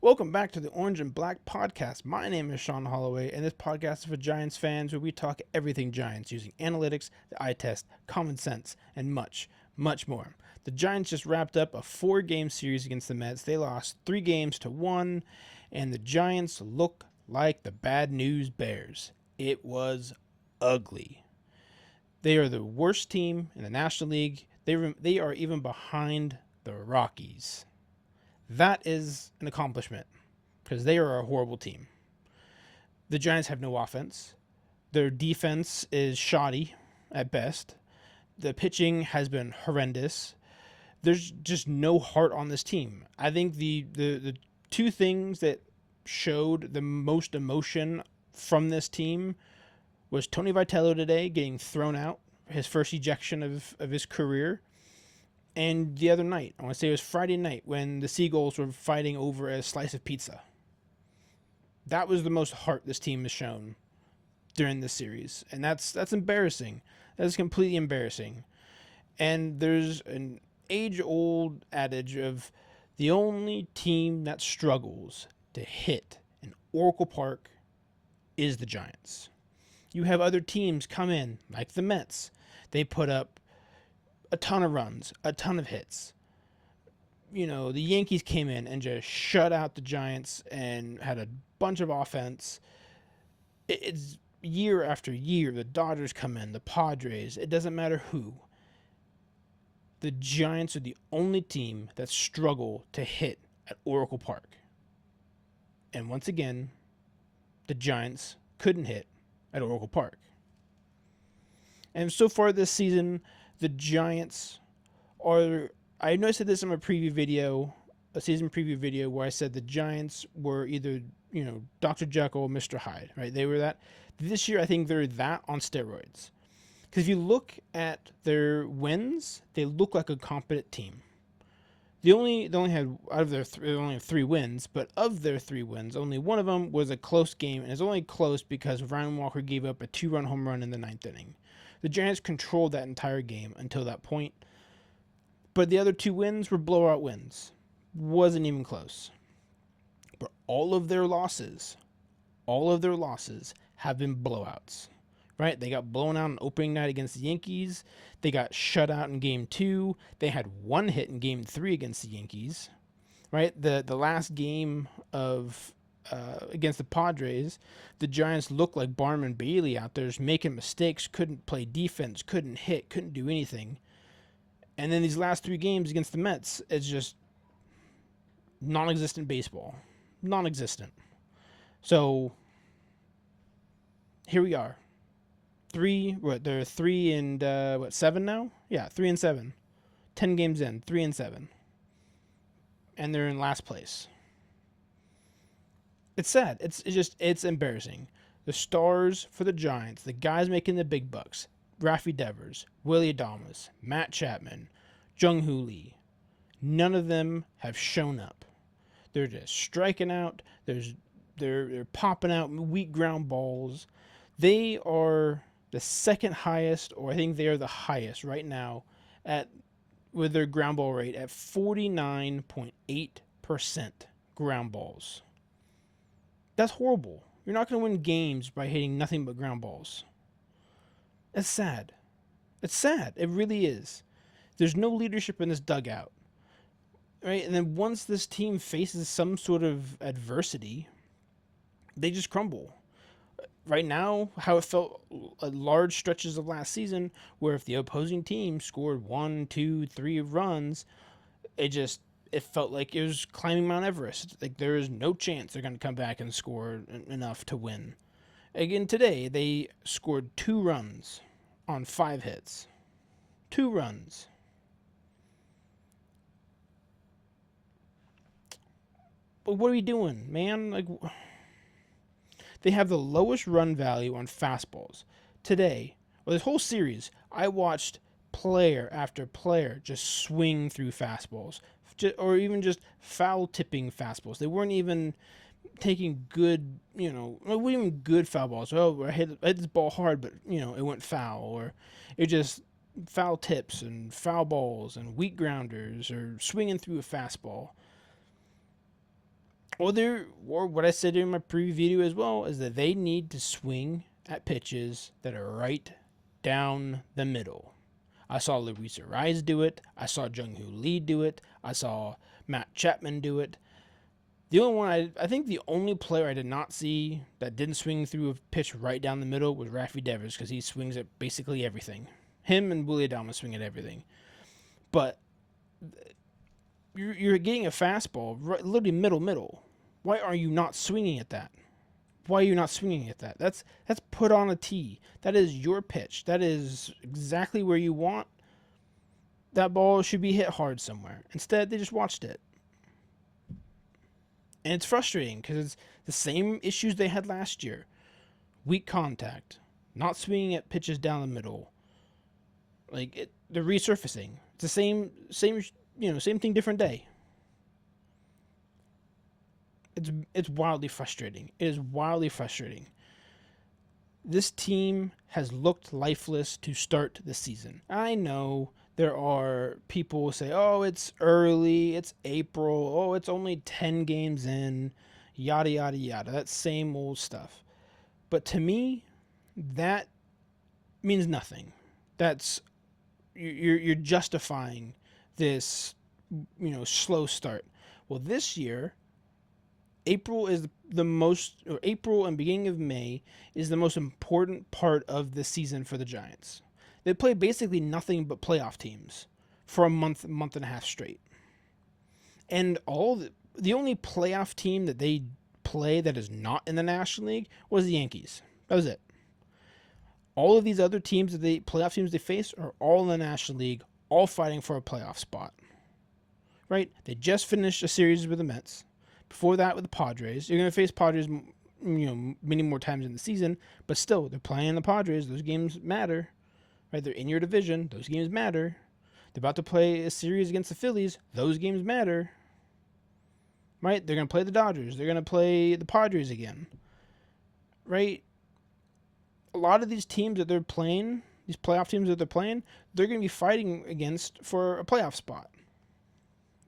Welcome back to the Orange and Black Podcast. My name is Sean Holloway, and this podcast is for Giants fans where we talk everything Giants using analytics, the eye test, common sense, and much, much more. The Giants just wrapped up a 4-game series against the Mets. They lost 3 games to 1, and the Giants look like the bad news Bears. It was ugly. They are the worst team in the National League. They are even behind the Rockies. That is an accomplishment because they are a horrible team. The Giants have no offense. Their defense is shoddy at best. The pitching has been horrendous. There's just no heart on this team. I think the two things that showed the most emotion from this team was Tony Vitello today getting thrown out, his first ejection of his career. And the other night, I want to say it was Friday night, when the Seagulls were fighting over a slice of pizza. That was the most heart this team has shown during this series. And that's embarrassing. That's completely embarrassing. And there's an age-old adage of the only team that struggles to hit in Oracle Park is the Giants. You have other teams come in, like the Mets. They put up a ton of runs, a ton of hits. You know, the Yankees came in and just shut out the Giants and had a bunch of offense. It's year after year. The Dodgers come in, the Padres. It doesn't matter who. The Giants are the only team that struggle to hit at Oracle Park. And once again, the Giants couldn't hit at Oracle Park. And so far this season, the Giants are, I know I said this in my preview video, a season preview video, where I said the Giants were either, Dr. Jekyll or Mr. Hyde, right? They were that. This year, I think they're that on steroids. Because if you look at their wins, they look like a competent team. They only had, out of their they only have 3 wins, but of their 3 wins, only one of them was a close game, and it's only close because Ryan Walker gave up a 2-run home run in the 9th inning. The Giants controlled that entire game until that point. But the other 2 wins were blowout wins. Wasn't even close. But all of their losses have been blowouts. Right? They got blown out on opening night against the Yankees. They got shut out in game 2. They had 1 hit in game 3 against the Yankees. Right? The last game of against the Padres, the Giants looked like Barnum and Bailey out there, just making mistakes, couldn't play defense, couldn't hit, couldn't do anything. And then these last 3 games against the Mets, it's just non-existent baseball. Non-existent. So, here we are. They're 3 and 7 now? Yeah, 3 and 7. 10 games in, 3 and 7. And they're in last place. It's sad. It's embarrassing. The stars for the Giants, the guys making the big bucks, Rafi Devers, Willie Adames, Matt Chapman, Jung-Hoo Lee, none of them have shown up. They're just striking out. They're popping out weak ground balls. They are the second highest, or I think they are the highest right now with their ground ball rate at 49.8% ground balls. That's horrible. You're not going to win games by hitting nothing but ground balls. That's sad. It's sad. It really is. There's no leadership in this dugout. Right? And then once this team faces some sort of adversity, they just crumble. Right now, how it felt at large stretches of last season, where if the opposing team scored 1, 2, 3 runs, it felt like it was climbing Mount Everest. Like there is no chance they're going to come back and score enough to win. Again, today, they scored 2 runs on 5 hits. 2 runs. But what are we doing, man? Like, they have the lowest run value on fastballs. Today, this whole series, I watched player after player just swing through fastballs, or even just foul tipping fastballs. They weren't even taking good, it wasn't even good foul balls. Oh, I hit this ball hard, but it went foul, or it just foul tips and foul balls and weak grounders, or swinging through a fastball. Or what I said in my preview video as well is that they need to swing at pitches that are right down the middle. I saw Luis Ariz do it. I saw Jung-Hoo Lee do it. I saw Matt Chapman do it. The only one I think the only player I did not see that didn't swing through a pitch right down the middle was Rafi Devers, because he swings at basically everything. Him and Willie Adames swing at everything. But you're getting a fastball right, literally middle. Why are you not swinging at that? Why are you not swinging at that? That's put on a tee. That is your pitch. That is exactly where you want. That ball should be hit hard somewhere. Instead, they just watched it. And it's frustrating because it's the same issues they had last year. Weak contact, not swinging at pitches down the middle. They're resurfacing. It's the same thing, different day. It's wildly frustrating. It is wildly frustrating. This team has looked lifeless to start the season. I know there are people who say, oh, it's early, it's April, oh, it's only 10 games in, yada, yada, yada. That same old stuff. But to me, that means nothing. You're justifying this, slow start. Well, this year, April and beginning of May is the most important part of the season for the Giants. They play basically nothing but playoff teams for a month and a half straight. And the only playoff team that they play that is not in the National League was the Yankees. That was it. All of these other teams playoff teams they face are all in the National League, all fighting for a playoff spot. Right? They just finished a series with the Mets. Before that, with the Padres, you're going to face Padres, many more times in the season. But still, they're playing the Padres. Those games matter, right? They're in your division. Those games matter. They're about to play a series against the Phillies. Those games matter, right? They're going to play the Dodgers. They're going to play the Padres again, right? A lot of these teams that they're playing, these playoff teams that they're playing, they're going to be fighting against for a playoff spot,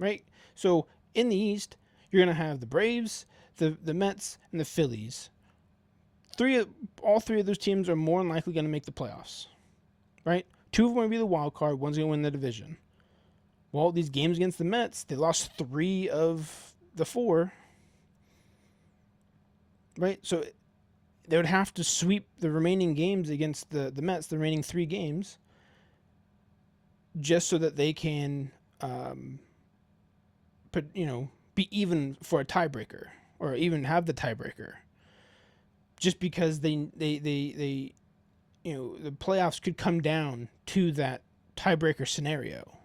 right? So in the East, you're going to have the Braves, the Mets, and the Phillies. All three of those teams are more than likely going to make the playoffs, right? Two of them are going to be the wild card. One's going to win the division. Well, these games against the Mets, they lost 3 of the 4, right? So they would have to sweep the remaining games against the Mets, the remaining 3 games, just so that they can, be even for a tiebreaker, or even have the tiebreaker. Just because the playoffs could come down to that tiebreaker scenario.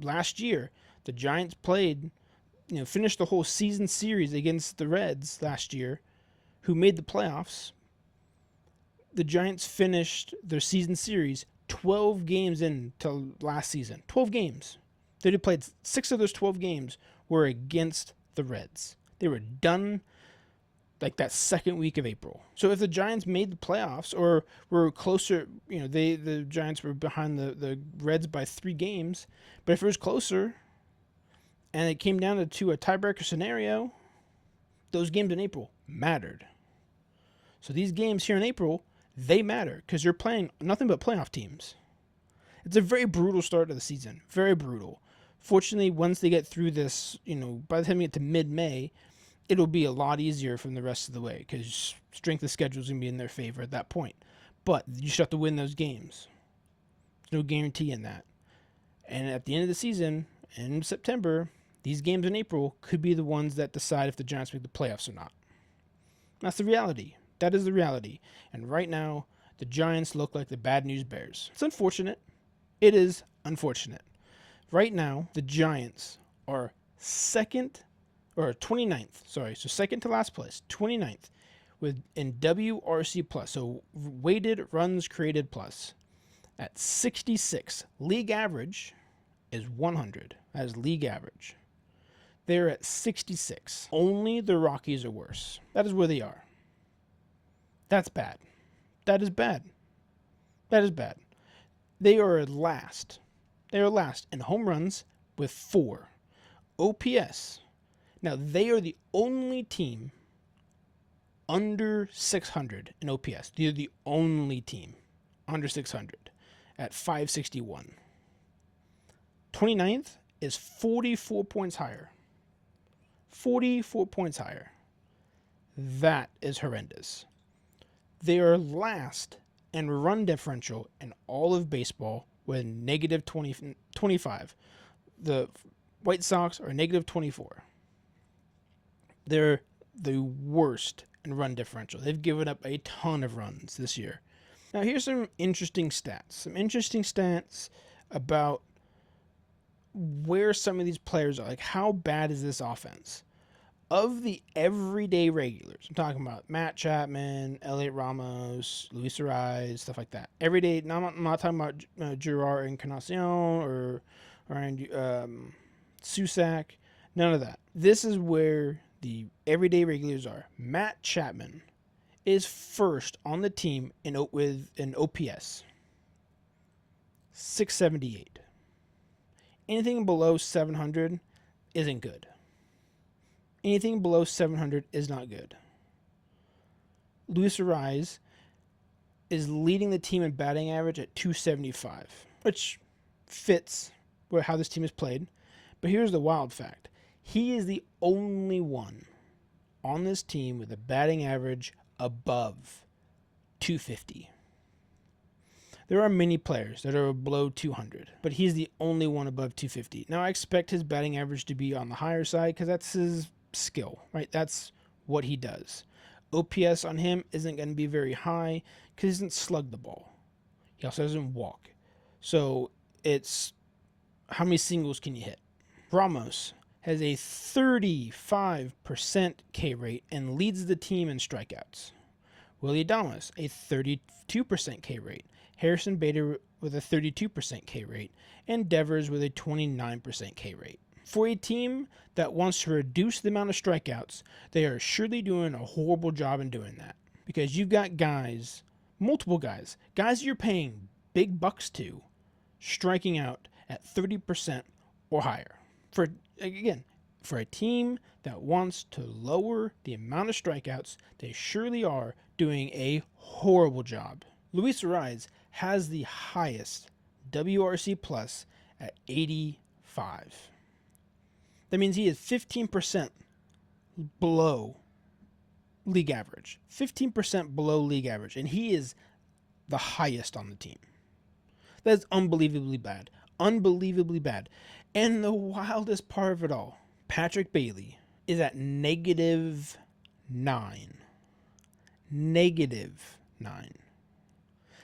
Last year, the Giants finished the whole season series against the Reds last year, who made the playoffs. The Giants finished their season series 12 games into last season. 12 games. They had played 6 of those 12 games were against the Reds. They were done like that second week of April. So if the Giants made the playoffs or were closer, the Giants were behind the Reds by 3 games. But if it was closer and it came down to a tiebreaker scenario, those games in April mattered. So these games here in April, they matter because you're playing nothing but playoff teams. It's a very brutal start to the season. Very brutal. Fortunately, once they get through this, by the time you get to mid-May, it'll be a lot easier from the rest of the way because strength of schedule is going to be in their favor at that point. But you just have to win those games. There's no guarantee in that. And at the end of the season, in September, these games in April could be the ones that decide if the Giants make the playoffs or not. That's the reality. That is the reality. And right now, the Giants look like the bad news bears. It's unfortunate. It is unfortunate. Right now, the Giants are 29th. So second to last place, 29th, in WRC plus. So weighted runs created plus at 66. League average is 100. That is league average. They're at 66. Only the Rockies are worse. That is where they are. That's bad. That is bad. That is bad. They are last. They are last in home runs with 4. OPS, Now, they are the only team under 600 in OPS. They're the only team under 600 at 561. 29th is 44 points higher. 44 points higher. That is horrendous. They are last in run differential in all of baseball with negative 25. The White Sox are negative 24. They're the worst in run differential. They've given up a ton of runs this year. Now, here's some interesting stats. Some interesting stats about where some of these players are. Like, how bad is this offense? Of the everyday regulars, I'm talking about Matt Chapman, Elliot Ramos, Luis Ariz, stuff like that. Everyday, I'm not talking about Gerard Encarnacion or Susac. None of that. This is where the everyday regulars are. Matt Chapman is first on the team with an OPS, 678. Anything below 700 isn't good. Anything below 700 is not good. Luis Ariz is leading the team in batting average at 275, which fits with how this team is played. But here's the wild fact. He is the only one on this team with a batting average above 250. There are many players that are below 200, but he's the only one above 250. Now, I expect his batting average to be on the higher side because that's his skill, right? That's what he does. OPS on him isn't going to be very high because he doesn't slug the ball. He also doesn't walk. So it's how many singles can you hit? Ramos has a 35% K rate and leads the team in strikeouts. Willie Adames, a 32% K rate. Harrison Bader with a 32% K rate. And Devers with a 29% K rate. For a team that wants to reduce the amount of strikeouts, they are surely doing a horrible job in doing that. Because you've got guys, multiple guys you're paying big bucks to, striking out at 30% or higher. For a team that wants to lower the amount of strikeouts, they surely are doing a horrible job. Luis Ariz has the highest WRC plus at 85. That means he is 15% below league average. 15% below league average. And he is the highest on the team. That's unbelievably bad. Unbelievably bad. And the wildest part of it all, Patrick Bailey is at -9. -9.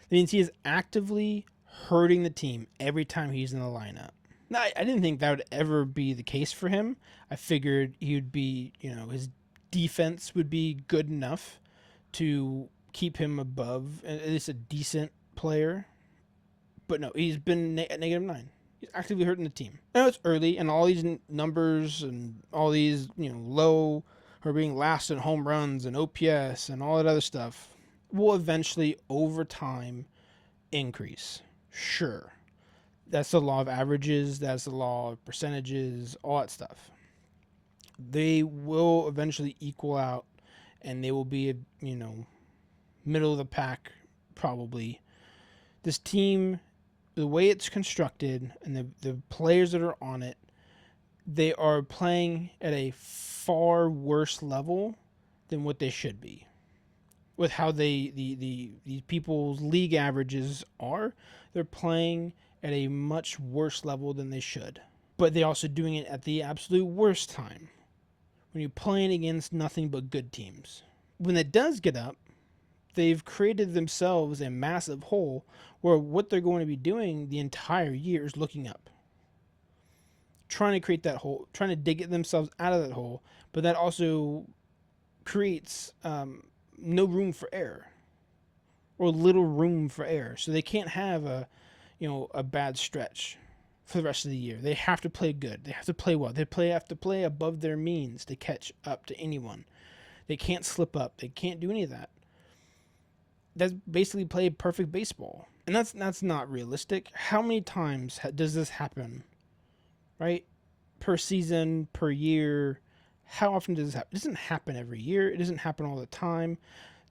That means he is actively hurting the team every time he's in the lineup. Now, I didn't think that would ever be the case for him. I figured he would be, his defense would be good enough to keep him above, at least a decent player. But no, he's been at -9. He's actively hurting the team. I know it's early, and all these numbers and all these, low or being last in home runs and OPS and all that other stuff will eventually, over time, increase. Sure. That's the law of averages. That's the law of percentages, all that stuff. They will eventually equal out, and they will be, middle of the pack, probably. This team, the way it's constructed and the players that are on it, they are playing at a far worse level than what they should be. With how these people's league averages are, they're playing at a much worse level than they should. But they're also doing it at the absolute worst time, when you're playing against nothing but good teams. When it does get up, they've created themselves a massive hole where what they're going to be doing the entire year is looking up. Trying to create that hole, trying to dig themselves out of that hole, but that also creates no room for error, or little room for error. So they can't have a bad stretch for the rest of the year. They have to play good. They have to play well. They have to play above their means to catch up to anyone. They can't slip up. They can't do any of that. That's basically play perfect baseball. And that's not realistic. How many times does this happen? Right? Per season, per year, How often does this happen? It doesn't happen every year. It doesn't happen all the time.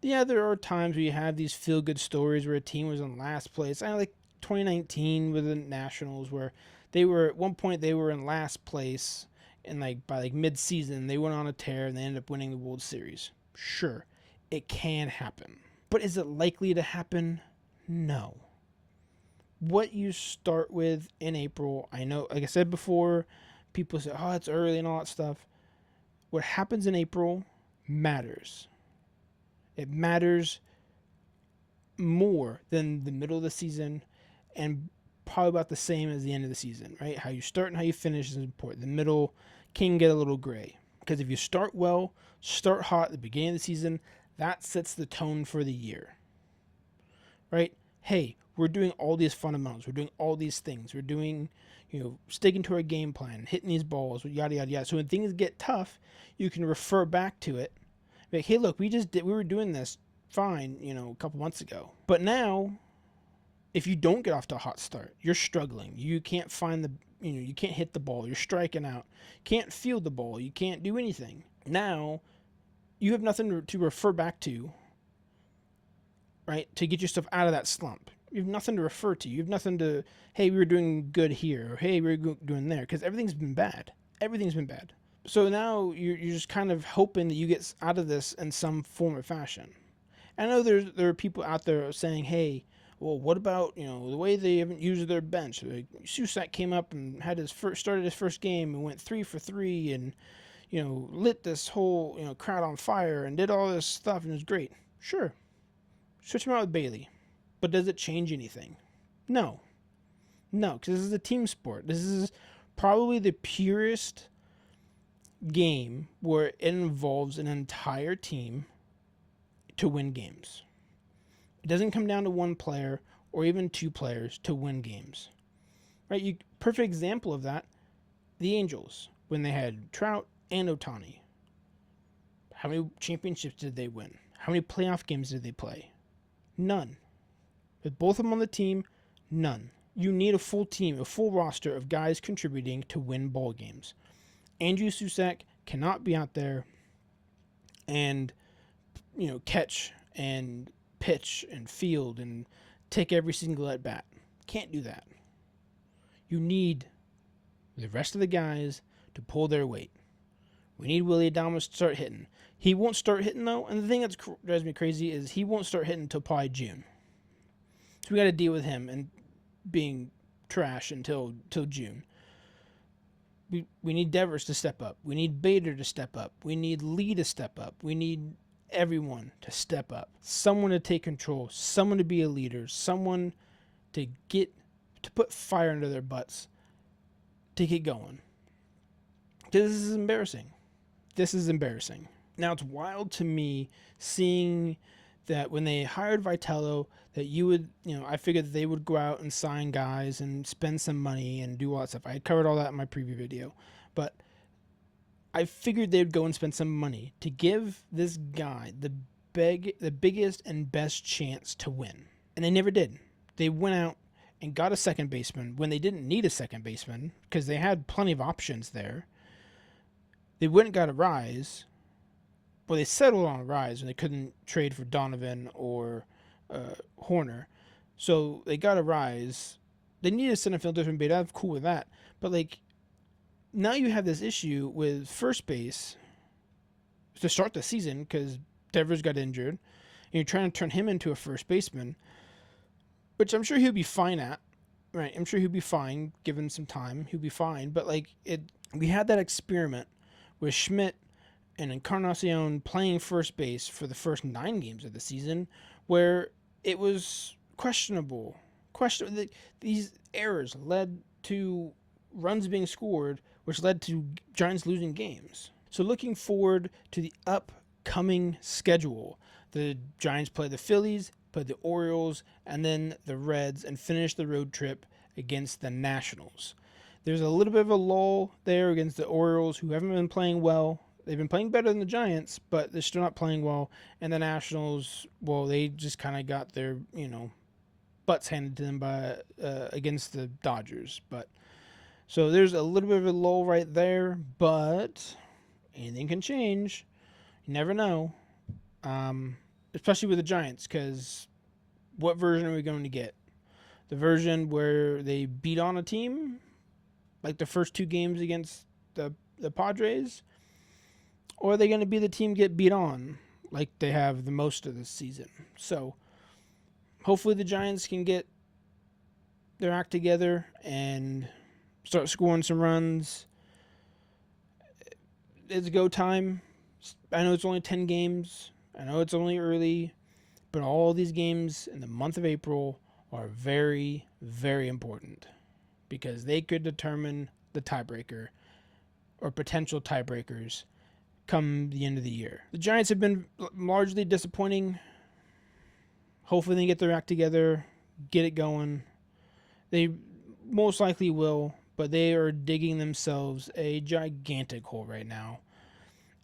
Yeah, there are times where you have these feel-good stories where a team was in last place. I like 2019 with the Nationals, where they were at one point they were in last place, and like by like mid-season they went on a tear and they ended up winning the World Series. Sure, it can happen, but is it likely to happen? No. What you start with in April, I know, like I said before, people say, "Oh, it's early" and all that stuff. What happens in April matters. It matters more than the middle of the season, and probably about the same as the end of the season, right? How you start and how you finish is important. The middle can get a little gray, because if you start well, start hot at the beginning of the season, that sets the tone for the year, right? Hey, we're doing all these fundamentals. We're doing all these things. We're doing, sticking to our game plan, hitting these balls, yada, yada, yada. So when things get tough, you can refer back to it. Like, hey, look, we were doing this fine, a couple months ago. But now, if you don't get off to a hot start, you're struggling. You can't find you can't hit the ball. You're striking out. Can't field the ball. You can't do anything. Now, you have nothing to refer back to, right, to get yourself out of that slump. You have nothing to refer to. You have nothing to, hey, we were doing good here, or hey, we were doing there, because everything's been bad. Everything's been bad. So now you're just kind of hoping that you get out of this in some form or fashion. I know there are people out there saying, hey, well, what about the way they haven't used their bench? Like, Susak came up and started his first game and went 3 for 3 and lit this whole crowd on fire and did all this stuff and it was great. Sure, switch him out with Bailey, but does it change anything? No, because this is a team sport. This is probably the purest game where it involves an entire team to win games. It doesn't come down to one player or even two players to win games. Right? Perfect example of that, the Angels, when they had Trout and Ohtani. How many championships did they win? How many playoff games did they play? None. With both of them on the team, none. You need a full team, a full roster of guys contributing to win ball games. Andrew Susak cannot be out there and catch and pitch and field and take every single at bat. Can't do that. You need the rest of the guys to pull their weight. We need Willy Adames to start hitting. He won't start hitting though, and the thing that drives me crazy is he won't start hitting until probably June. So we got to deal with him and being trash until June. We need Devers to step up. We need Bader to step up. We need Lee to step up. We need everyone to step up. Someone to take control. Someone to be a leader. Someone to put fire under their butts to get going. This is embarrassing. Now, it's wild to me seeing that when they hired Vitello, that I figured that they would go out and sign guys and spend some money and do all that stuff. I covered all that in my preview video. But I figured they'd go and spend some money to give this guy the biggest and best chance to win. And they never did. They went out and got a second baseman when they didn't need a second baseman because they had plenty of options there. They went and got a Rise. Well, they settled on a Rise when they couldn't trade for Donovan or Horner. So they got a Rise. They needed a center fielder from Beta. I'm cool with that. But now you have this issue with first base to start the season because Devers got injured. And you're trying to turn him into a first baseman, which I'm sure he'll be fine at. Right? I'm sure he'll be fine given some time. He'll be fine. But we had that experiment with Schmidt and Encarnacion playing first base for the first 9 games of the season, where it was questionable. These errors led to runs being scored, which led to Giants losing games. So looking forward to the upcoming schedule, the Giants play the Phillies, play the Orioles, and then the Reds, and finish the road trip against the Nationals. There's a little bit of a lull there against the Orioles, who haven't been playing well. They've been playing better than the Giants, but they're still not playing well. And the Nationals, well, they just kind of got their, butts handed to them by against the Dodgers. But so there's a little bit of a lull right there, but anything can change. You never know. Especially with the Giants, because what version are we going to get? The version where they beat on a team, like the first 2 games against the Padres? Or are they going to be the team get beat on, like they have the most of this season? So hopefully the Giants can get their act together and start scoring some runs. It's go time. I know it's only 10 games. I know it's only early. But all these games in the month of April are very, very important because they could determine the tiebreaker or potential tiebreakers come the end of the year. The Giants have been largely disappointing. Hopefully they get their act together, get it going. They most likely will, but they are digging themselves a gigantic hole right now.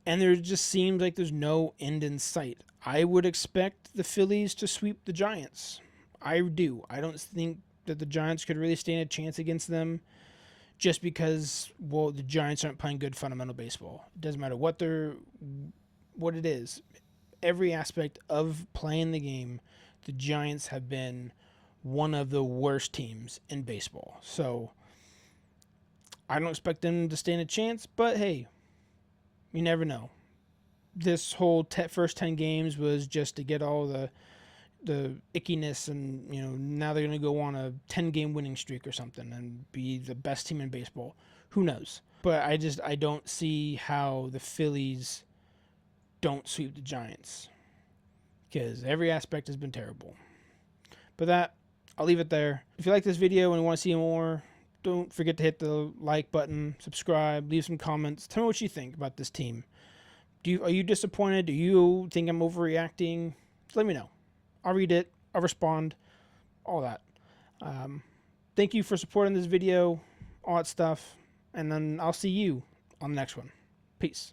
And there just seems like there's no end in sight. I would expect the Phillies to sweep the Giants. I do. I don't think that the Giants could really stand a chance against them just because, well, the Giants aren't playing good fundamental baseball. It doesn't matter what it is. Every aspect of playing the game, the Giants have been one of the worst teams in baseball. So I don't expect them to stand a chance, but hey, you never know. This whole first 10 games was just to get all the ickiness, and now they're going to go on a 10-game winning streak or something and be the best team in baseball. Who knows? But I don't see how the Phillies don't sweep the Giants because every aspect has been terrible. But that, I'll leave it there. If you like this video and you want to see more, don't forget to hit the like button, subscribe, leave some comments. Tell me what you think about this team. Are you disappointed? Do you think I'm overreacting? Just let me know. I'll read it. I'll respond. All that. Thank you for supporting this video. All that stuff. And then I'll see you on the next one. Peace.